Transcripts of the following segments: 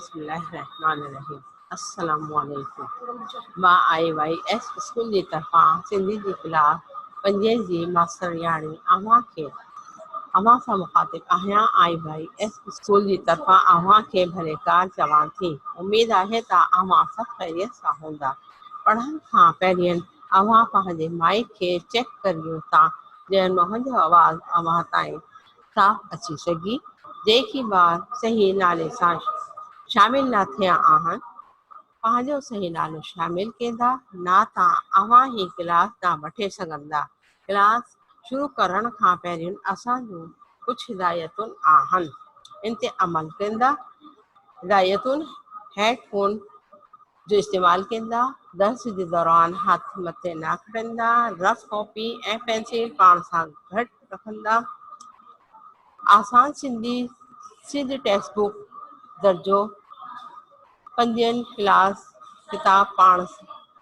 बिस्मिल्लाहिर्रहमानिर्रहीम। अस्सलामु अलैकुम। मां IYS स्कूल जी तरफ़ां सिंधी जी क्लास 5 जी मास्तरियाणी अव्हां सां मुखातिब आहियां। IYS स्कूल जी तरफ़ां अव्हां खे भलेकार चवां थी। उमेद आहे त अव्हां सभु ख़ैरियत सां हूंदा। पढ़ण खां पहिरियों अव्हां पंहिंजे माइक खे चेक करियो था ॼण मुंहिंजो आवाज़ अव्हां ताईं साफ़ अची सघी। जेकी ॿार सही नाले सां शामिल न थिया आहिनि पंहिंजो सही नालो शामिल कंदा न त अव्हां ही क्लास न वठे सघंदा। क्लास शुरू करण खां पहिरियों असांजो कुझु हिदायतूं आहिनि, इन ते अमल कंदा। हिदायतूं हेडफोन जो इस्तेमालु कंदा, दर्स जे दौरान हथ मथे न खणंदा, रफ कॉपी ऐं पेंसिल पाण सां घटि रखंदा, आसान सिंध टेक्स्ट बुक दर्जो 5 क्लास किताब पाण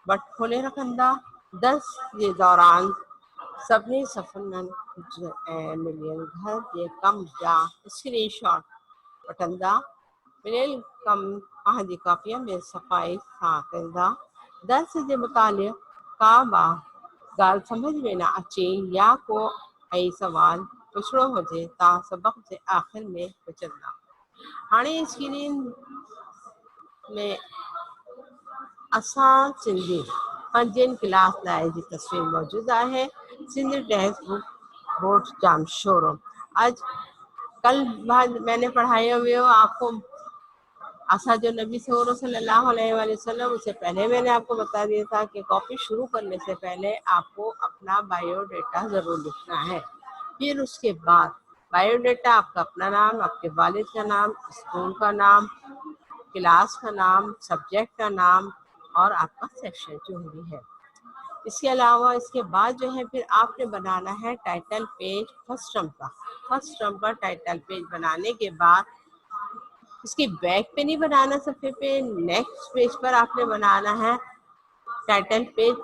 वटि खोले रखंदा, दर्स जे दौरान सभिनी सफ़रनि ऐं मिलियल घर जे कम जा स्क्रीनशॉट वठंदा, मिलियल कम पंहिंजी कॉपीअ में सफ़ाई सां कंदा। दर्स जे मुतालिक़ का ॻाल्हि सम्झ में न अचे या को सवाल पुछिणो हुजे त सबक़ जे आख़िर में पुछंदा। हाणे स्क्रीन में असां सिंधी 5 क्लास लाइ जी तस्वीर मौजूद आहे। सिंध टेक्स्ट बुक बोर्ड जाम शोरूम। आज कल मैंने पढ़ाया हुआ आपको असाजो नबी सल्लल्लाहु अलैहि वसल्लम। उससे पहले मैंने आपको बता दिया था कि कॉपी शुरू करने से पहले आपको अपना बायोडाटा ज़रूर लिखना है। फिर उसके बाद बायोडाटा आपका अपना नाम, आपके वालिद का नाम, स्कूल का नाम, क्लास का नाम, सब्जेक्ट का नाम और आपका सेक्शन जो भी है। इसके अलावा इसके बाद जो है फिर आपने बनाना है टाइटल पेज फर्स्ट टर्म का टाइटल पेज बनाने के बाद इसके बैक पे नहीं बनाना, सफ़े पे नेक्स्ट पेज पर आपने बनाना है टाइटल पेज।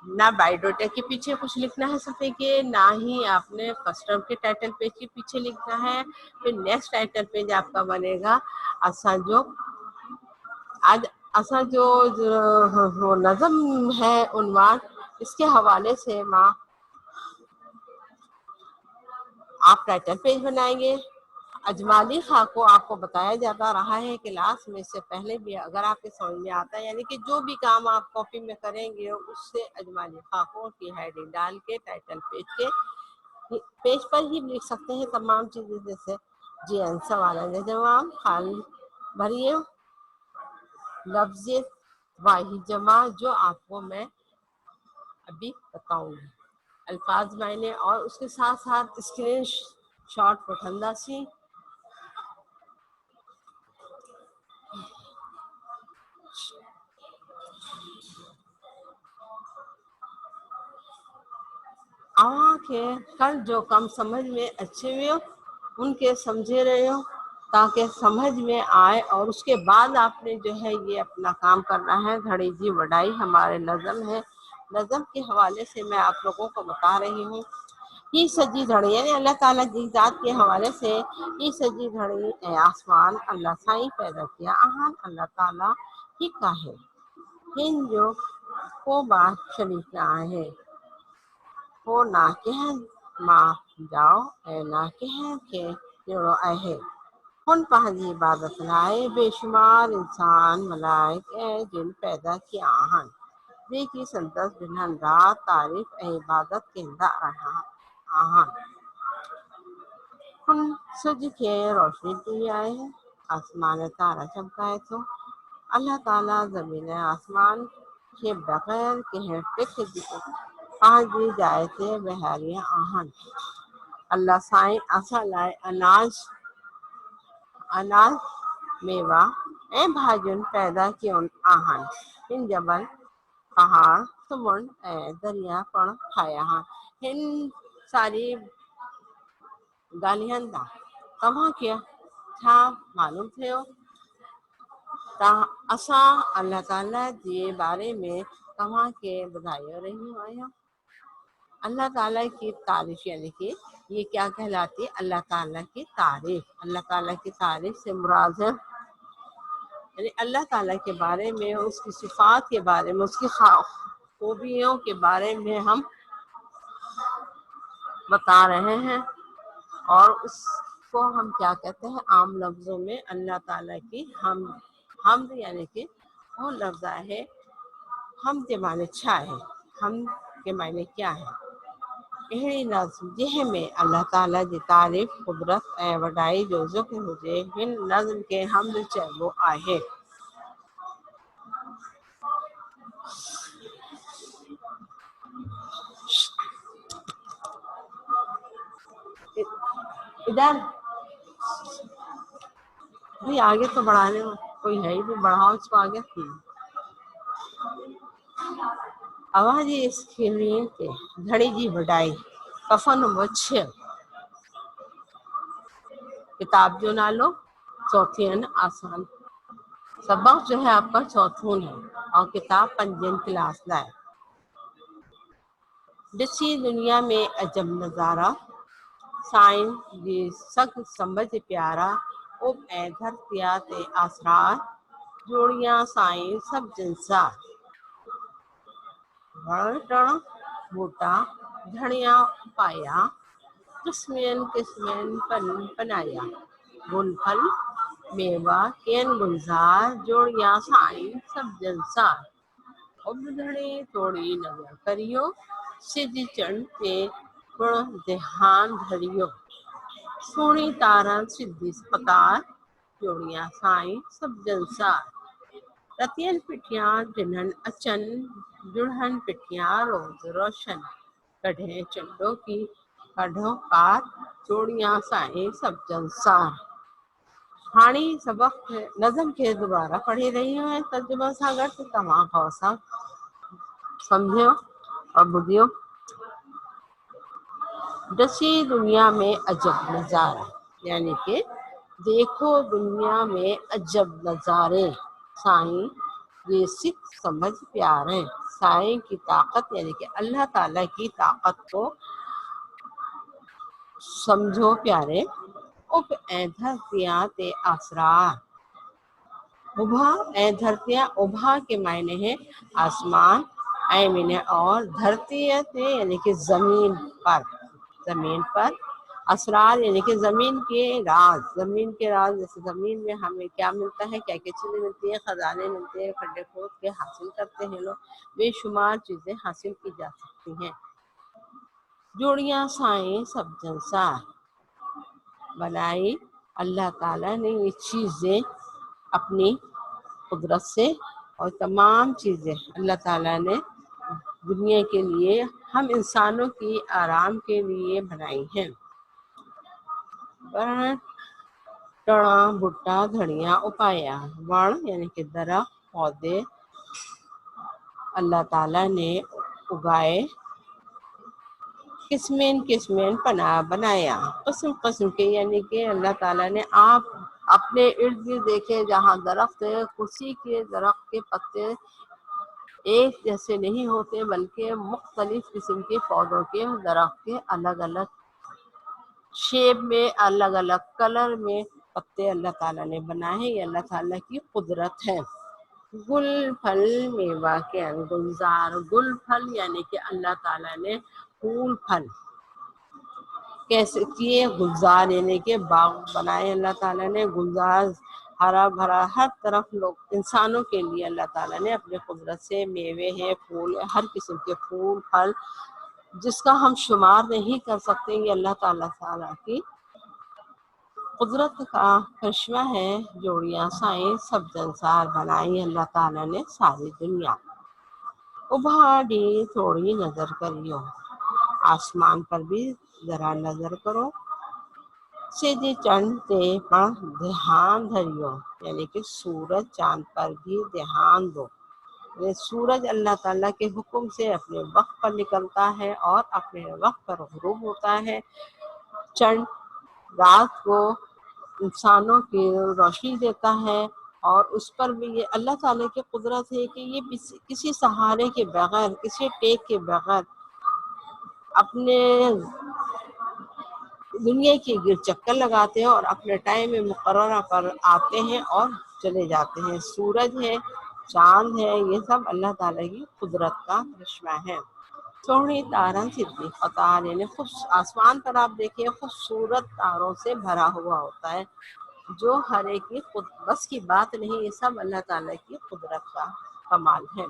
ना बायोडाटा के पीछे कुछ लिखना है सफ़े के, ना ही आपने फर्स्ट टर्म के टाइटल पेज के पीछे लिखना है। फिर नेक्स्ट टाइटल पेज आपका बनेगा असाजो आज असाजो जो नज़म है उन्वान, इसके हवाले से माँ आप टाइटल पेज बनाएंगे। अजमाली खां को आपको बताया जाता रहा है क्लास में से पहले भी, अगर आपके समझ में आता है यानी कि जो भी काम आप कॉपी में करेंगे उससे अजमाली खाकों की हेडिंग डाल के टाइटल पेज पर ही लिख सकते हैं तमाम चीज़ें, जैसे जी आंसर वाला जवाब खाली भरिए लफ्ज़ वाही जमा, जो आपको मैं अभी बताऊंगी अल्फाज मायने, और उसके साथ साथ स्क्रीन शॉट वठंदा सी। अव्हां खे कल जो कम समझ में अचे वियो उनके समझे रहियो ताकि समझ में आए, और उसके बाद आपने जो है ये अपना काम करना है। घड़ी जी वडाई हमारे नज़म है, नज़म के हवाले से मैं आप लोगों को बता रही हूँ। ये सजी घड़ी यानी अल्लाह ताला जी ज़ात के हवाले से, ये सजी घड़ी ऐं आसमान अल्लाह साईं पैदा किया आहिनि। अल्लाह ताला हिकु आहे, हिन जो को बार शरीक न आहे, हो ना कंहिं मां जाओ ऐं ना कंहिं खे जहिड़ो आहे। हुन पंहिंजी इबादत लाइ बेशुमार इंसान मलाइक ऐं जिन पैदा किया आहिनि, जेकी संदसि ॾिननि राति तारीफ़ ऐं इबादत कंदा रहिया आहिनि। हुन सिज खे रोशनी ॾिनी आहे, आसमान तारा चमकाए थो। अल्लाह ताला ज़मीन ऐं आसमान खे बग़ैर कंहिं टिक जी पंहिंजी जाइ ते विहारिया आहिनि। अल्लाह साईं असां लाइ अनाज मेवा ऐं भाॼियूं पैदा कयूं आहिनि। हिन जबल पहाड़ समुंड ऐं दरिया पिणु ठाहिया आहिनि। हिन सारी ॻाल्हियुनि तां तव्हांखे छा मालूम थियो त असां अल्लाह ताला जे बारे में तव्हांखे ॿुधाए रहियूं आहियूं। اللہ تعالیٰ کی تعریف یعنی کہ یہ کیا کہلاتی ہے؟ اللہ تعالیٰ کی تعریف۔ اللہ تعالیٰ کی تعریف سے مراد ہے یعنی اللہ تعالیٰ کے بارے میں، اس کی صفات کے بارے میں، اس کی خوبیوں کے بارے میں ہم بتا رہے ہیں، اور اس کو ہم کیا کہتے ہیں؟ عام لفظوں میں اللہ تعالیٰ کی حمد یعنی کہ وہ لفظ ہے حمد کے معنی چھائے۔ حمد کے معنی کیا ہے؟ اہڑی نظم جہ میں اللہ تعالیٰ کی تعریف قدرت اے وڈائی جو ذکر ہوجے ہن نظم کے حمد چیبو آہے۔ ادھر بھی آگے تو بڑھانے کوئی ہے ہی نہیں، بڑھاؤ اس کو آگے۔ آواز اس کھیلیں کے گھڑی جی وڈائی کفن وچھ کتاب جو نالو چوتھین آسان، سبق جو ہے آپ کا چوتھون ہے، اور کتاب پنجن کلاس لائے۔ ڈسی دنیا میں عجب نظارہ سائن جی سگ سمجھ پیارا، اب اے دھرتیا تے آسرار جوڑیاں سائیں سب جنسا، بڑ ٹڑ بوٹا دھڑیاں پایا، قسمین قسمین پنایا، گل پھل میوہ کین گلزار جوڑیاں سائیں سب جنسار، اب دھڑی توڑی نظر کریو سج چڑھ تے گڑ دھیان دھریو، سوڑی تارن سدھی قطار جوڑیاں سائیں سب جنسار، رتین پٹھیاں جنہن اچن جڑہن پٹھیاں روز روشن، کڑھیں چنڈوں کی کڑھوں کار جوڑیاں سائیں سب جنسار۔ ہاڑی سبق نظم کے دوبارہ پڑھی رہی ہوں، ترجمہ ساگر سے تمام خوصہ سمجھو اور بدھیو۔ ڈسی دنیا میں عجب نظارہ یعنی کہ دیکھو دنیا میں عجب نظارے، سائیں یہ سکھ سمجھ پیارے، سائیں کی طاقت یعنی کہ اللہ تعالیٰ کی طاقت کو سمجھو پیارے، اب اے دھرتیاں تے آسرار، ابھا اے دھرتیاں، ابھا کے معنی ہے آسمان، اے من اور دھرتی یعنی کہ زمین پر، زمین پر، اسرار یعنی کہ زمین کے راز، زمین کے راز جیسے زمین میں ہمیں کیا ملتا ہے، کیا کیا چیزیں ملتی ہیں، خزانے ملتے ہیں، کھڈے کھود کے حاصل کرتے ہیں لوگ، بے شمار چیزیں حاصل کی جا سکتی ہیں۔ جوڑیاں سائیں سب جنسار، بنائی اللہ تعالیٰ نے یہ چیزیں اپنی قدرت سے، اور تمام چیزیں اللہ تعالیٰ نے دنیا کے لیے، ہم انسانوں کی آرام کے لیے بنائی ہیں۔ ٹڑا بھٹا دھڑیاں اپایا، وڑ یعنی کہ درخت پودے اللہ تعالیٰ نے اگائے، قسمین قسمین پناہ بنایا، قسم قسم کے یعنی کہ اللہ تعالیٰ نے آپ اپنے ارد گرد دیکھے جہاں درخت ہے، کسی کے درخت کے پتے ایک جیسے نہیں ہوتے، بلکہ مختلف قسم کے پودوں کے درخت کے الگ الگ شیپ میں، الگ الگ کلر میں پتے اللہ تعالیٰ نے بنائے ہیں، یہ اللہ تعالیٰ کی قدرت ہے۔ گل پھل میوہ کے گلزار، گل پھل یعنی کہ اللہ تعالیٰ نے پھول پھل کیسے کیے، گلزار یعنی کہ باغ بنائے اللہ تعالیٰ نے، گلزار ہرا بھرا، ہر طرف لوگ انسانوں کے لیے اللہ تعالیٰ نے اپنے قدرت سے میوے ہیں، پھول، ہر قسم کے پھول پھل جس کا ہم شمار نہیں کر سکتے، یہ اللہ تعالیٰ کی قدرت کا کرشمہ ہے۔ جوڑیاں سائیں سب جنسار، بنائی اللہ تعالیٰ نے ساری دنیا، ابھاڑی تھوڑی نظر کریو، آسمان پر بھی ذرا نظر کرو، سج چند تے پڑھ دھیان دھریو یعنی کہ سورج چاند پر بھی دھیان دو، سورج اللہ تعالیٰ کے حکم سے اپنے وقت پر نکلتا ہے اور اپنے وقت پر غروب ہوتا ہے، چند رات کو انسانوں کی روشنی دیتا ہے، اور اس پر بھی یہ اللہ تعالیٰ کی قدرت ہے کہ یہ کسی سہارے کے بغیر، کسی ٹیک کے بغیر اپنے دنیا کی گرد چکر لگاتے ہیں اور اپنے ٹائم مقررہ پر آتے ہیں اور چلے جاتے ہیں۔ سورج ہے، چاند ہے، یہ سب اللہ تعالیٰ کی قدرت کا کرشمہ ہے۔ سوہنی تارن صدی قطار، یعنی آسمان پر آپ دیکھیں خوبصورت تاروں سے بھرا ہوا ہوتا ہے، جو ہر ایک کی بس کی بات نہیں، یہ سب اللہ تعالیٰ کی قدرت کا کمال ہے۔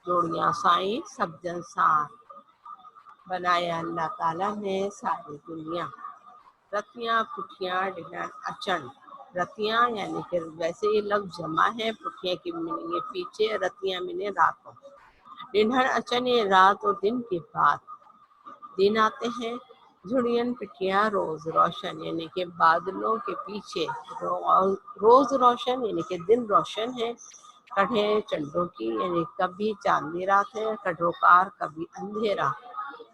جوڑیاں سائیں سب جنسار، بنایا اللہ تعالیٰ نے ساری دنیا۔ رتیاں پٹھیاں ڈھنڈ اچن، رتیاں یعنی کہ ویسے یہ لفظ جمع ہے، پٹھیاں کی میننگ ہے پیچھے، رتیاں میننگ راتوں، ڈنڈ اچن یہ رات اور دن کے بعد دن آتے ہیں۔ جھڑین پٹھیاں روز روشن، یعنی کہ بادلوں کے پیچھے روز روشن، یعنی کہ دن روشن ہے۔ کڑھے چنڈوں کی، یعنی کبھی چاندنی رات ہے، کٹروکار کبھی اندھیرا۔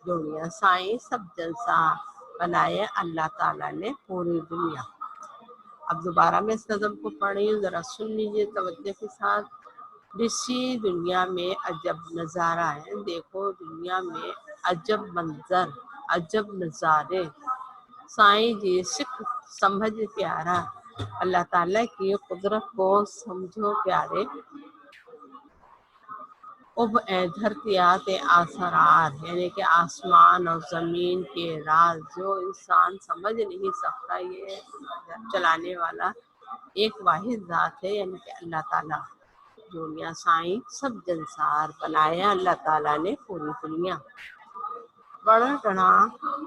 جوڑیاں سائیں سب جلسہ، بنائے اللہ تعالیٰ نے پوری دنیا۔ اب دوبارہ میں اس نظم کو پڑھ رہی ہوں، ذرا سن لیجیے توجہ کے ساتھ۔ رشی دنیا میں عجب نظارہ ہے، دیکھو دنیا میں عجب منظر، عجب نظارے۔ سائیں جی سکھ سمجھ پیارا، اللہ تعالیٰ کی قدرت کو سمجھو پیارے۔ اب اے دھرتیات آسرار، یعنی کہ آسمان اور زمین کے راز جو انسان سمجھ نہیں سکتا، یہ چلانے والا ایک واحد ذات ہے، یعنی کہ اللہ تعالیٰ۔ جوڑیاں سائیں سب جنسار، بنایا اللہ تعالیٰ نے پوری دنیا۔ بڑا ٹنا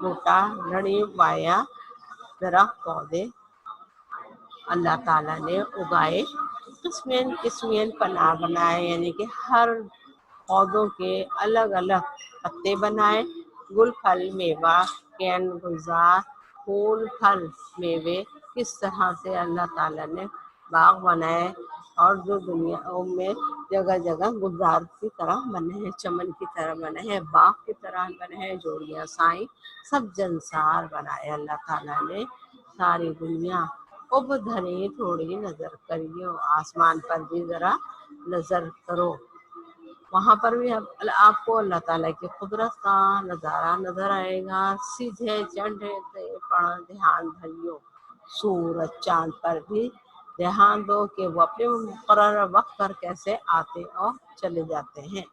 موٹا لڑی وایا، درخت پودے اللہ تعالیٰ نے اگائے۔ قسمین قسمین پناہ بنائے، یعنی کہ ہر پودوں کے الگ الگ پتے بنائے۔ گل پھل میوہ کین گلزار، پھول پھل میوے، کس طرح سے اللہ تعالیٰ نے باغ بنائے، اور جو دنیا میں جگہ جگہ گلزار کی طرح بنے ہیں، چمن کی طرح بنے ہیں، باغ کی طرح بنے ہیں۔ جوڑیاں سائیں سب جنسار، بنائے اللہ تعالیٰ نے ساری دنیا۔ اب دھرے تھوڑی نظر کریو، آسمان پر بھی ذرا نظر کرو، وہاں پر بھی آپ کو اللہ تعالیٰ کی قدرت کا نظارہ نظر آئے گا۔ سیدھے چنڈے پڑ دھیان دھریو، سورج چاند پر بھی دھیان دو کہ وہ اپنے مقررہ وقت پر کیسے آتے اور چلے جاتے ہیں۔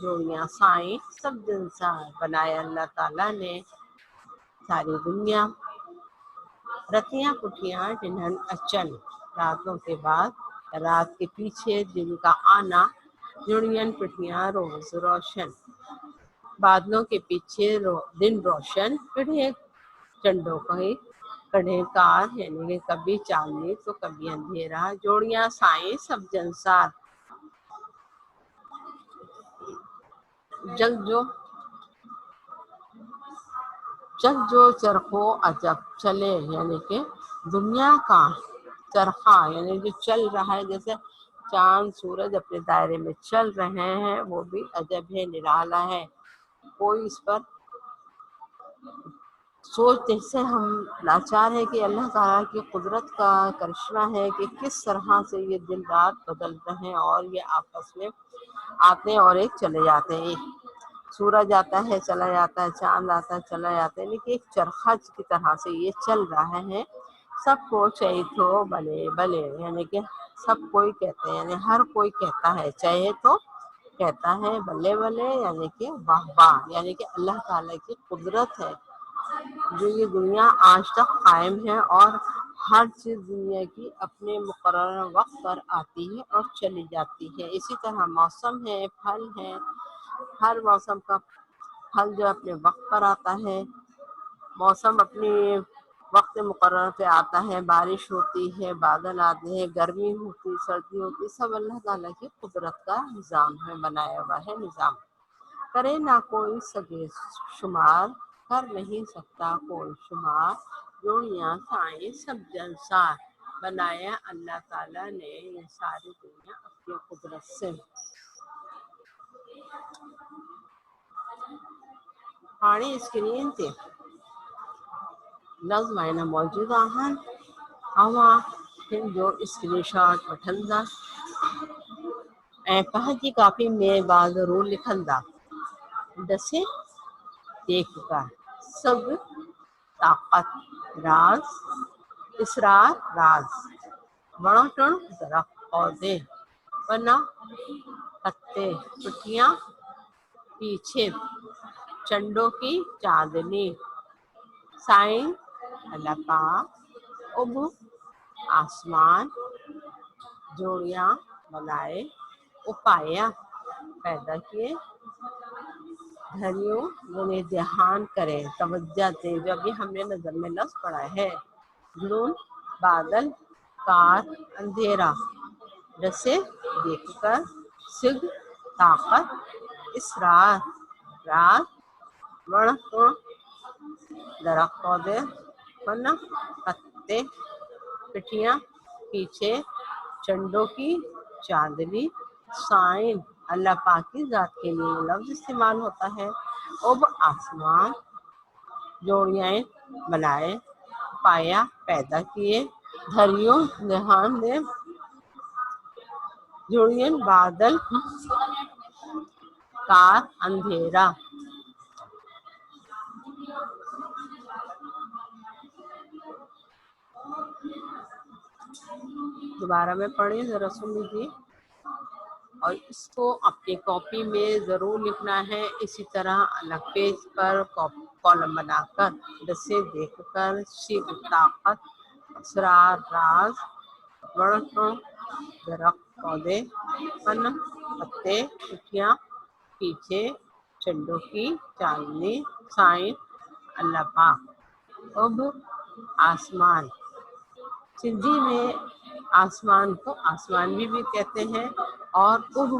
جوڑیاں سائیں سب جنسار، بنایا اللہ تعالیٰ نے ساری دنیا۔ رتیاں پٹھیاں ڈنڈ اچن، راتوں کے بعد رات کے پیچھے دن کا آنا۔ جڑین پٹھیاں روز روشن، بادلوں کے پیچھے دن روشن۔ کڑھے چنڈوں کی، کڑھے کار یعنی کہ کبھی چاندنی تو کبھی اندھیرا۔ جوڑیاں سائیں سب جنسار، جگ جو چرخو عجب چلے، یعنی کہ دنیا کا چرخہ یعنی جو چل رہا ہے، جیسے چاند سورج اپنے دائرے میں چل رہے ہیں، وہ بھی عجب ہے، نرالا ہے۔ کوئی اس پر سوچتے سے ہم لاچار ہے کہ اللہ تعالیٰ کی قدرت کا کرشمہ ہے کہ کس طرح سے یہ دن رات بدل رہے ہیں، اور یہ آپس میں آتے ہیں اور ایک چلے جاتے ہیں۔ سورج آتا ہے چلا جاتا ہے، چاند آتا ہے چلا جاتا ہے، لیکن ایک چرخہ کی طرح سے یہ چل رہا ہے۔ سب کو چاہیے تو بلے بلے، یعنی کہ سب کوئی کہتے ہیں، یعنی ہر کوئی کہتا ہے، چاہے تو کہتا ہے بلے بلے، یعنی کہ واہ واہ، یعنی کہ اللہ تعالیٰ کی قدرت ہے جو یہ دنیا آج تک قائم ہے، اور ہر چیز دنیا کی اپنے مقررہ وقت پر آتی ہے اور چلی جاتی ہے۔ اسی طرح موسم ہے، پھل ہے، ہر موسم کا پھل جو اپنے وقت پر آتا ہے، موسم اپنی وقت مقرر پہ آتا ہے، بارش ہوتی ہے، بادل آتے ہیں، گرمی ہوتی، سردی ہوتی، سب اللہ تعالیٰ کی قدرت کا نظام ہے، بنایا ہوا ہے نظام۔ کرے نہ کوئی سگے شمار، کر نہیں سکتا کوئی شمار۔ جوڑیاں سائیں سب جنسار، بنایا اللہ تعالیٰ نے یہ ساری دنیا اپنی قدرت سے۔ پاڑی اسکرین تے لفظ مائنا موجود آہن، اواں پھر جو اسکرین شاٹ وٹھندا ऐं पंहिंजी कॉपी में बा ज़रूरु लिखंदा। ॾसे دیکھ کر، سگ طاقت، راز اسرار راز، بڑا ٹن درخت پودے، پنا پتے پٹیاں پیچھے، چنڈوں کی چاندنی، سائن اللہ پاک، اب آسمان، جوڑیاں بنائے، اپایا پیدا کیے، دھریوں انہیں دھیان کرے، توجہ دے، جو ابھی ہم نے نظر میں لفظ پڑھا ہے، جنون بادل، کار اندھیرا، رسے دیکھ کر، سگ طاقت، اسرار راز، بڑ درخت پودے، پن پتے پٹیاں پیچھے، چنڈوں کی چاندنی، سائن اللہ پاک کی ذات کے لیے لفظ استعمال ہوتا ہے، اب آسمان، جوڑیاں بنائے، پایا پیدا کیے، دھریوں دھیان دے، جوڑین بادل، کار اندھیرا، دوبارہ میں پڑھی ذرا سن لیجیے، اور اس کو اپنی کاپی میں ضرور لکھنا ہے، اسی طرح الگ پیج پر کالم بنا کر، رسے دیکھ کر، سگ طاقت، اسرار راز، بڑ درخت پودے، پن پتے پٹیاں پیچھے، چنڈوں کی چاندنی، سائن اللہ پاک، اب آسمان، سندھی میں آسمان کو آسمان بھی کہتے ہیں اور اب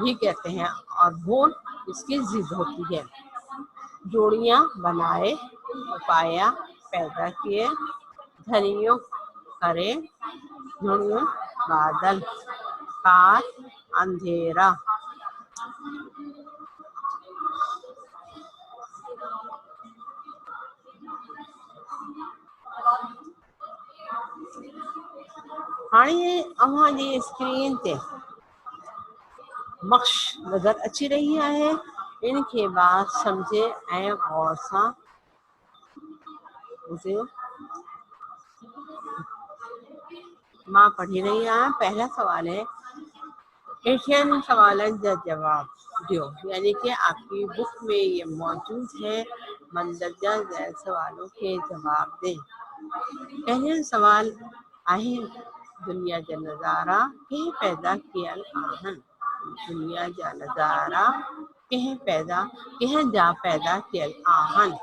بھی کہتے ہیں، اور بھون اس کی ضد ہوتی ہے، جوڑیاں بنائے، اپایا پیدا کیے، دھریوں کرے، جوڑیوں بادل، کار اندھیرا، ہاڑی اوہاں جی اسکرین تے مخش نظر اچھی رہی ہے، ان کے بعد سمجھے ऐं غور سان मां पढ़ी रही आहियां। पहला सवाल है एशियन सवालनि जा जवाब ॾियो, यानी कि आपकी बुक में ये मौजूद है, मंदरजा ज़ैल सवालों के जवाब दें। पहले सवाल आहे दुनिया जा नज़ारा कंहिं पैदा कयल आहिनि, दुनिया जा नज़ारा कंहिं जा पैदा कयल आहिनि,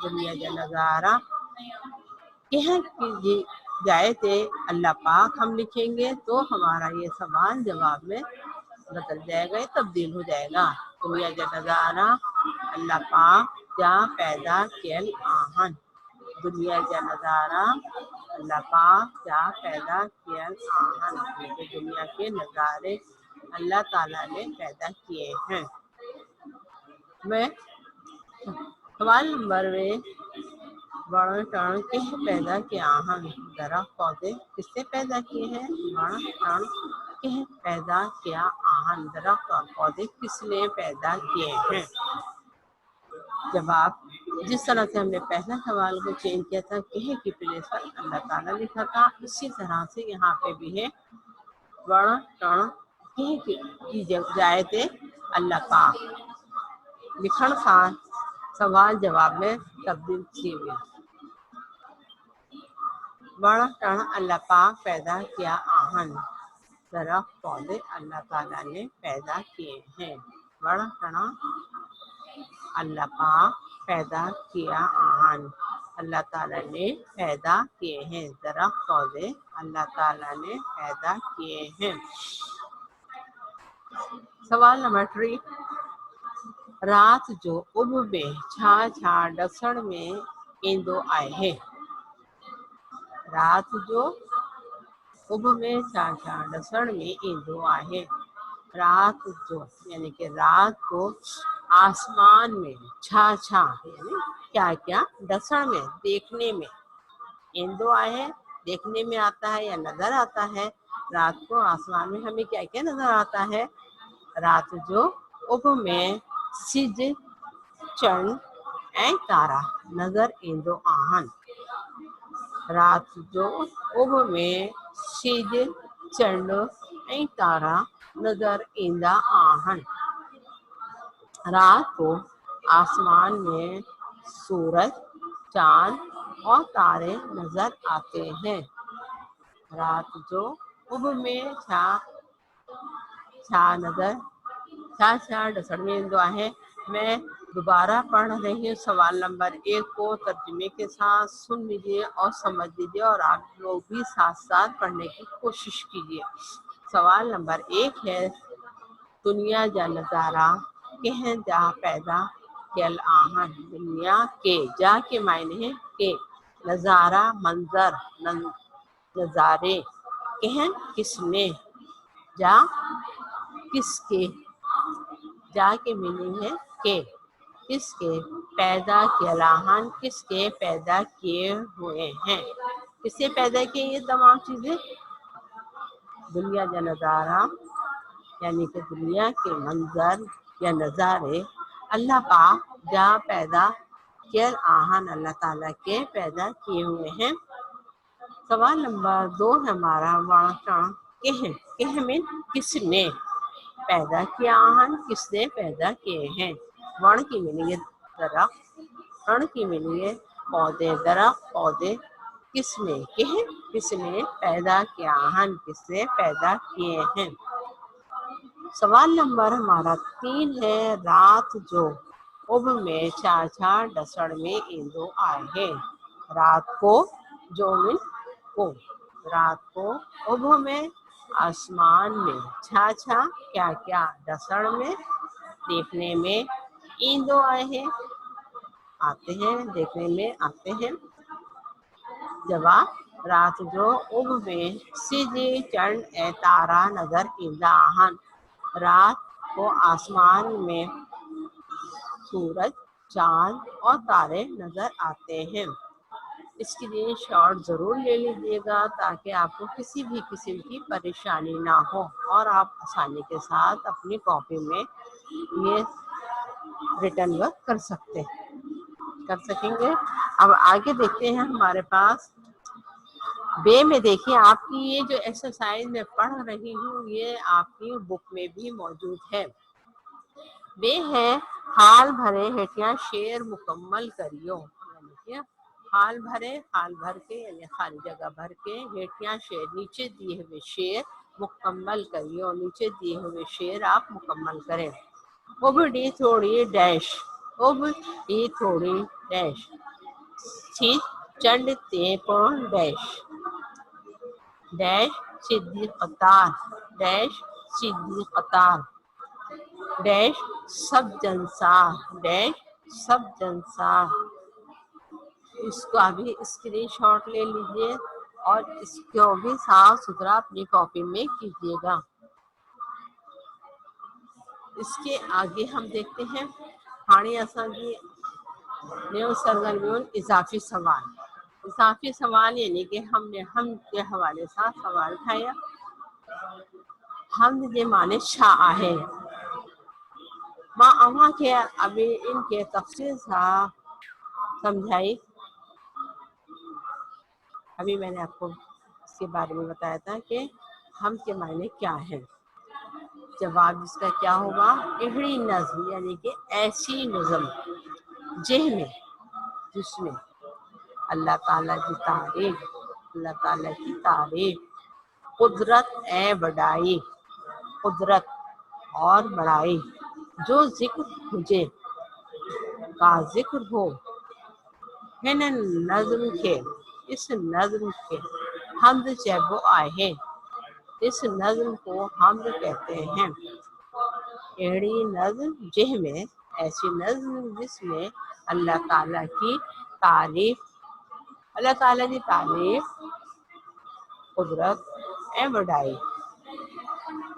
दुनिया जा नज़ारा कंहिं की जाए थे अल्लाह पाक हम लिखेंगे तो हमारा ये सवाल जवाब में बदल जाएगा, ये तब्दील हो जाएगा। दुनिया जा नज़ारा अल्लाह पाक जा पैदा कयल आहिनि, दुनिया जा नज़ारा अल्लाह पाक जा पैदा कयल आहिनि, ये दुनिया के नज़ारे अल्लाह ताला ने पैदा किए हैं। मैं सवाल नंबर में वण टण कंहिं पैदा किया आहिनि, दरख्त पौधे किससे पैदा किए हैं, वण टण कंहिं पैदा किया आहिनि, दरख्त और पौधे किसने पैदा किए हैं। जवाब, जिस तरह से हमने पहला सवाल को चेंज किया था, कहीं की प्लेस पर अल्लाह ताला लिखा था, इसी तरह से यहाँ पे भी है वण टण कहीं की जाए थे अल्लाह पाक, लिखण सां सवाल जवाब में तब्दील थी हुई। वण टण अल्लाह पाक पैदा किया आहिनि, दरख्त पौधे अल्लाह ताला ने पैदा किए हैं। वण टण अल्लाह पाक पैदा किया आहिनि, अल्लाह ताला ने पैदा किए हैं, दरख्त पौधे अल्लाह ताला ने पैदा किए हैं। सवाल नंबर 3, रात जो उभ में छा छा ॾसण में ईंदो आहे, रात जो उभ में छा छा ॾसण में ईंदो आहे। रात जो यानी कि रात को आसमान में छा छा यानी क्या क्या ॾसण में देखने में ईंदो आहे, देखने में आता है या नजर आता है। रात को आसमान में हमें क्या क्या नजर आता है, रात जो उभ में सिज चंड ऐं तारा नज़र ईंदो आहिनि। राति जो उभ में सिज चंड ऐं तारा नज़र ईंदा आहिनि। रात को आसमान में सूरज, चांद और तारे नजर आते हैं। रात जो उभ में छा ॾसण में ईंदो आहे। मैं दोबारा पढ़ रही हूँ सवाल नंबर 1 को तर्जुमे के साथ सुन लीजिए और समझ लीजिए, और आप लोग भी साथ साथ पढ़ने की कोशिश कीजिए। सवाल नंबर 1 है, दुनिया जा नज़ारा कंहिं जा पैदा थियल आहिनि। दुनिया के, जा के मायने है के, नज़ारा मंजर, नज़ारे, कंहिं किसने, जा किसके, जा के मीनिंग है के, किसके पैदा कियल आहिनि, किसके पैदा किए हुए हैं। किससे पैदा किए ये तमाम चीज़ें? दुनिया जा नज़ारा यानी कि दुनिया के मंजर या नज़ारे अल्लाह पाक जा पैदा कियल आहिनि, अल्लाह ताला के पैदा किए हुए हैं। सवाल नंबर 2 है हमारा, वाणा कह में किसने पैदा किया आहिनि, किसने पैदा किए हैं। वण की मीनिंग है दरख्त, रण की मीनिंग है पौधे, दरख्त पौधे। किसने, किसने पैदा किया आहिनि, किसने पैदा किए हैं। सवाल नंबर हमारा 3 है, रात जो उभ में छा ॾसण में ईंदो आहे। रात को, जो में को, रात को उभ में आसमान में छा क्या ॾसण में, देखने में ईंदो आहे, आते हैं, देखने में आते हैं। जवाब, रात जो उभ में सिज चंड ऐं तारा नज़र ईंदा आहिनि। रात को आसमान में सूरज, चांद और तारे नजर आते हैं। इसकी स्क्रीनशॉट ज़रूर ले लीजिएगा ताकि आपको किसी भी किस्म की परेशानी ना हो और आप आसानी के साथ अपनी कॉपी में ये रिटर्न वर्क कर सकेंगे। अब आगे देखते हैं हमारे पास बे में। देखिए, आपकी ये जो एक्सरसाइज मैं पढ़ रही हूँ ये आपकी बुक में भी मौजूद है। बे है, हाल भरे हेठिया शेर मुकम्मल करियो। यानी हाल भर के यानी खाली जगह भर के, हेठिया शेर नीचे दिए हुए शेर मुकम्मल करियो, नीचे दिए हुए शेर आप मुकम्मल करें। उबड़ी थोड़ी डैश, उबड़ी थोड़ी डैश, सिज चंड ते पण डैश, डैश सीधी कतार, डैश सीधी कतार, डैश सब जनसार, डैश सब जनसार। इसका भी स्क्रीनशॉट ले लीजिए और इसको भी साफ सुथरा अपनी कॉपी में कीजिएगा। इसके आगे हम देखते हैं हाणे असांजी नयो सरगर्मियुनि इजाफी सवाल। इजाफी सवाल यानी कि हमने हम के हवाले सां सवाल ठाहिया। हमद जे माने छा आहे। मां अव्हां खे अभी इनके तफ़सील सां समझाई। अभी मैंने आपको इसके बारे में बताया था कि हम के मायने क्या है। जवाब इसका क्या होगा, इहड़ी नज़्म यानी कि ऐसी नज़्म जिसमें अल्लाह ताला की तारीफ, अल्लाह ताला की तारीफ, कुदरत ए बड़ाई, कुदरत और बड़ाई जो जिक्र हुजे का जिक्र हो। हिन नज़्म खे, इस नज़्म के हमद चइबो आहे। इस नज़्म को हमद कहते हैं। एड़ी नज़्म जिसमें, ऐसी नज़्म जिसमें अल्लाह ताला की तारीफ, अल्लाह ताला की तारीफ, कुदरत ए बड़ाई।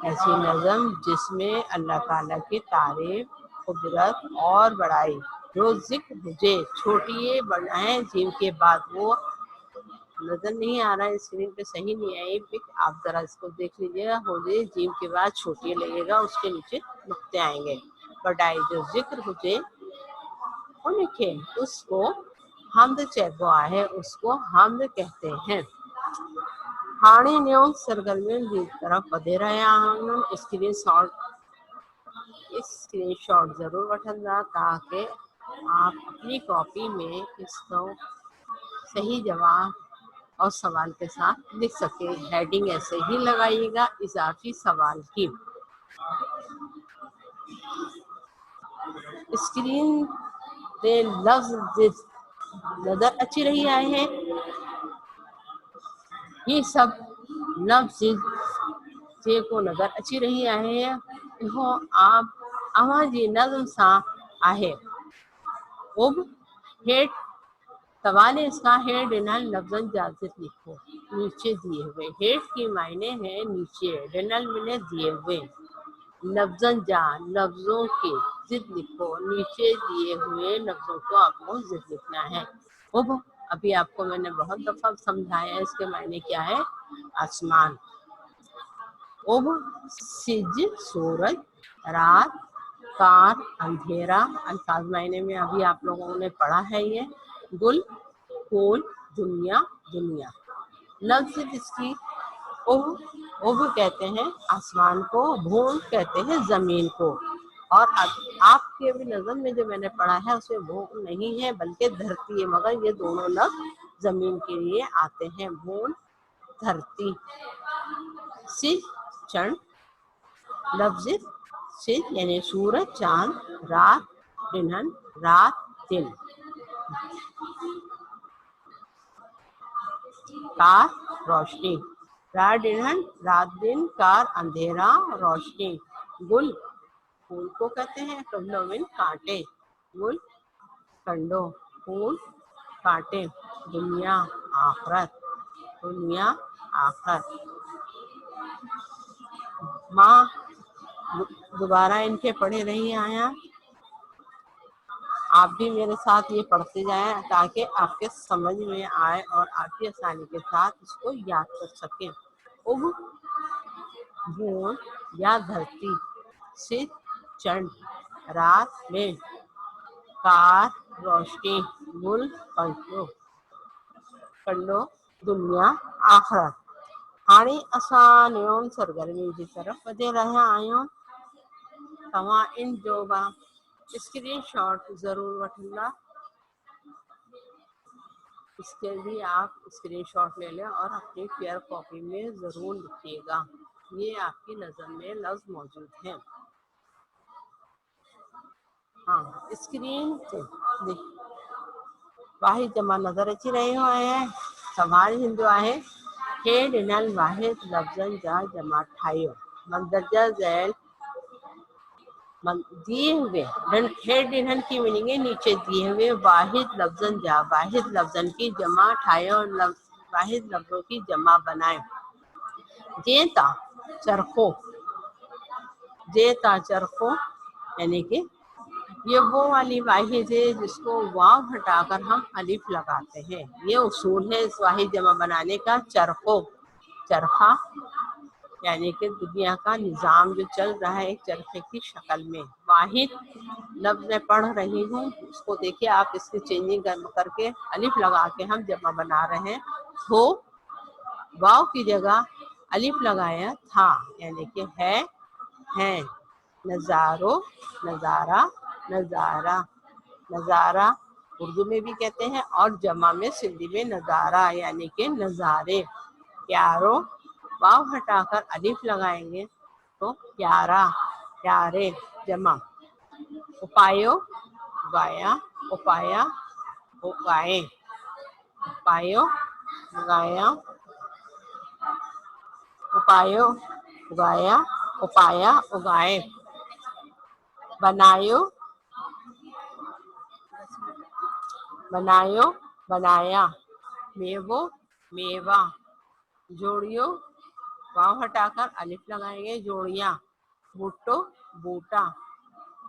ऐसी नज़्म जिसमें अल्लाह ताला की तारीफ, कुदरत और बड़ाई जो जिक्र हुजे। छोटी बढ़ाएं जीव के बाद, वो नजर नहीं आ रहा है स्क्रीन पे, सही नहीं आई पिक, आप जरा इसको देख लीजिएगा। हो जाए जीव के बाद छोटी लगेगा, उसके नीचे नुक्ते आएंगे। बड़ाई जो जिक्र हुजे उनखे उसको हमद चइबो आहे, उसको हमद कहते हैं। हाणे न्यूं सरगर्मियुनि जी तरफ़ वधे रहिया आहियूं। स्क्रीनशॉट ज़रूर वठंदा ताकि आप अपनी कॉपी में इसको सही जवाब और सवाल के साथ लिख सके। हेडिंग ऐसे ही लगाइएगा इजाफी सवाल की। स्क्रीन ते लफ्ज़ नज़र अची रही आहे। ये सब लफ्ज़ जेको नज़र अची रही आहे इहो अव्हां जी नज़म सां आहे। उब हेठ सवाल इसका हेठ ॾिनल लफ्ज़नि जा ज़िक्र लिखो नीचे दिए हुए। हेठ की मायने है नीचे, ॾिनल मिले दिए हुए। लफ्ज़न जा लफ्ज़ों के जिद लिखो, नीचे दिए हुए लफ्ज़ों को आपको जिद लिखना है। उब अभी आपको मैंने बहुत दफ़ा समझाया, इसके मायने क्या है? आसमान। उब सिज सूरज, रात, कार अंधेरा, अल्फाज मायने में अभी आप लोगों ने पढ़ा है ये। गुल फूल, दुनिया दुनिया। लफ्ज़ इसकी उब कहते हैं आसमान को, भून कहते हैं ज़मीन को। और आपके भी नज़म में जो मैंने पढ़ा है उसमें भून नहीं है बल्कि धरती है, मगर ये दोनों लफ्ज़ ज़मीन के लिए आते हैं। भून धरती। सिज चंद, लफ्ज़ सिज यानी सूरज चांद, रात दिनहन रात दिन, कार रोशनी, रात दिनहन रात दिन, कार अंधेरा रोशनी। गुल फूल को कहते हैं कंडो में कांटे, गुल कंडो फूल कांटे। दुनिया आखरत, दुनिया आखरत। माँ दोबारा इनके पढ़े रही आया, आप भी मेरे साथ ये पढ़ते जाएं ताकि आपके समझ में आए और आपकी आसानी के साथ इसको याद कर सकें। उब भून या धरती, सिज चंद रात में, कार रोशनी, गुल कंडो दुनिया आखरत। हाणे असां न्यूं सरगर्मी की तरफ वधे रहिया आहियूं। तव्हां इन जो स्क्रीनशॉट ज़रूर वठंदा। इसके लिए आप स्क्रीनशॉट ले लें और अपनी फेयर कॉपी में ज़रूर लिखिएगा। ये आपकी नज़र में लफ्ज़ मौजूद हैं। हाँ, स्क्रीन से वाहिद जमा नज़र अची रहियो आहे। सवाल हिंदो आहे, हे ॾिनल वाहिद लफ़्ज़नि जा जमा ठाहियो। मंदरजा ज़ैल दिए हुए हेठ ॾिनल की मीनिंग है नीचे दिए हुए वाहिद लफ्ज़न की जमा ठाहियो, वाहिद लफ्ज़ों की जमा बनाए। जेता चरखो यानी कि ये वो वाली वाहिद है जिसको वाव हटाकर हम अलिफ लगाते हैं। ये उसूल है इस वाहिद जमा बनाने का। चरखा यानी कि दुनिया का निज़ाम जो चल रहा है एक चरखे की शक्ल में। वाहिद लफ्ज़ मैं पढ़ रही हूँ, इसको देखिए आप, इसकी चेंजिंग करके अलिफ लगा के हम जमा बना रहे हैं। हो वाव की जगह अलिफ लगाया था यानी कि है हैं। नज़ारो नज़ारा नज़ारा, नज़ारा उर्दू में भी कहते हैं और जमा में सिंधी में नज़ारा यानी कि नज़ारे। प्यारो वाव हटाकर अलिफ लगाएंगे तो प्यारा प्यारे जमा। उपायो उगाया उपाया उगाए, उपायो उगाया उपायो उगाया उपाया उगाए। बनायो बनायो बनाया। मेवो मेवा। जोड़ियो वाव हटाकर अलिफ लगाएंगे जोड़िया। बूटो बूटा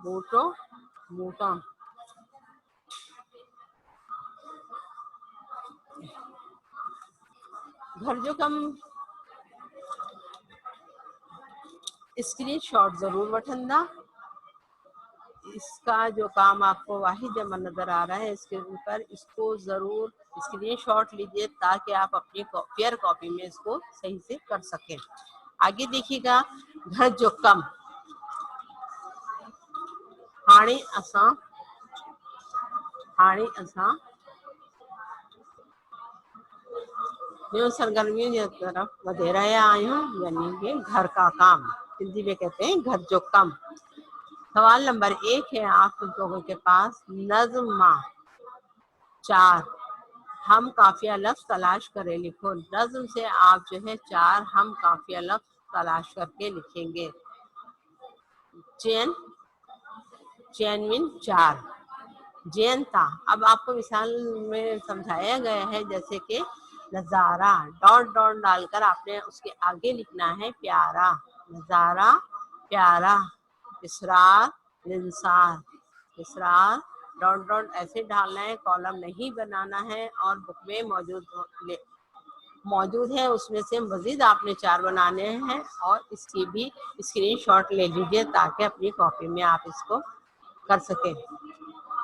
बूटो बूटा। घर जो कम स्क्रीनशॉट ज़रूर वठंदा। इसका जो काम आपको वाहिद जमा नज़र आ रहा है स्क्रीन पर, इसको ज़रूर स्क्रीन शॉट लीजिए ताकि आप अपनी फेयर कॉपी में इसको सही से कर सकें। आगे देखिएगा, घर जो कम हाणे असां न्यू सरगर्मियों की तरफ बढ़े रहे आयूं, यानी कि घर का काम, हिंदी में कहते हैं घर जो कम। सवाल नंबर 1 है आप लोगों के पास, नज़्म 4 हम काफिया लफ्ज तलाश करें लिखो। नज़्म से आप जो है 4 हम काफिया लफ्ज तलाश करके लिखेंगे। चैनविन 4, जयंता। अब आपको मिसाल में समझाया गया है, जैसे कि नजारा, डॉट डॉट डालकर आपने उसके आगे लिखना है प्यारा, नजारा प्यारा। इसरार निसार, इसरार डॉट डॉट ऐसे डालना है, कॉलम नहीं बनाना है, और बुक में मौजूद है उसमें से मजीद आपने 4 बनाने हैं, और इसकी भी स्क्रीनशॉट ले लीजिए ताकि अपनी कॉपी में आप इसको कर सकें।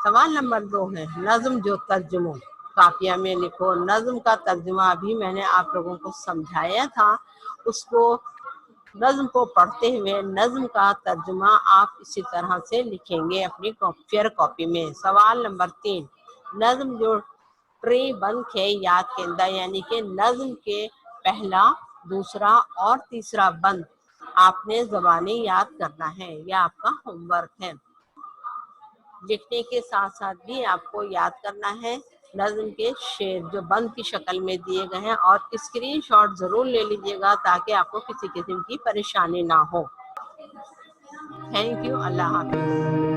सवाल नंबर 2 है, नज़्म जो तर्जुमो, काफिया में लिखो। नज़्म का तर्जुमा अभी मैंने आप लोगों को समझाया था, उसको नज़्म को पढ़ते हुए नज़्म का तर्जुमा आप इसी तरह से लिखेंगे अपनी फेयर कॉपी में। सवाल नंबर 3, नज़्म जो ट्री बंद खे याद केंदा, यानी कि नज़्म के पहला, दूसरा और तीसरा बंद आपने ज़बानी याद करना है, यह आपका होमवर्क है। लिखने के साथ साथ भी आपको याद करना है नज़्म के शेर जो बंद की शक्ल में दिए गए हैं, और स्क्रीनशॉट जरूर ले लीजिएगा ताकि आपको किसी किस्म की परेशानी ना हो। Thank you, Allah Hafiz.